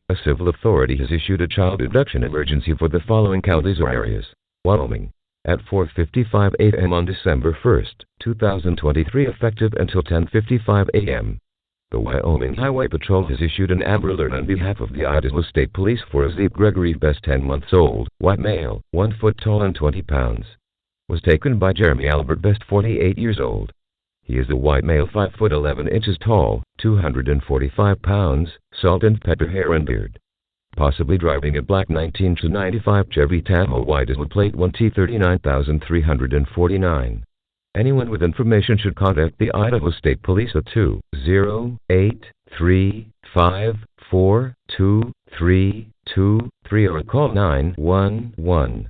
A civil authority has issued a child abduction emergency for the following counties or areas. Wyoming. At 4:55 a.m. on December 1, 2023, effective until 10:55 a.m. The Wyoming Highway Patrol has issued an Amber Alert on behalf of the Idaho State Police for Zeke Gregory Best, 10 months old, white male, 1 foot tall and 20 pounds. Was taken by Jeremy Albert Best, 48 years old. He is a white male, 5 foot 11 inches tall, 245 pounds, salt and pepper hair and beard. Possibly driving a black 1995 Chevy Tahoe white with plate 1T39349. Anyone with information should contact the Idaho State Police at 208-354-2323 or call 911.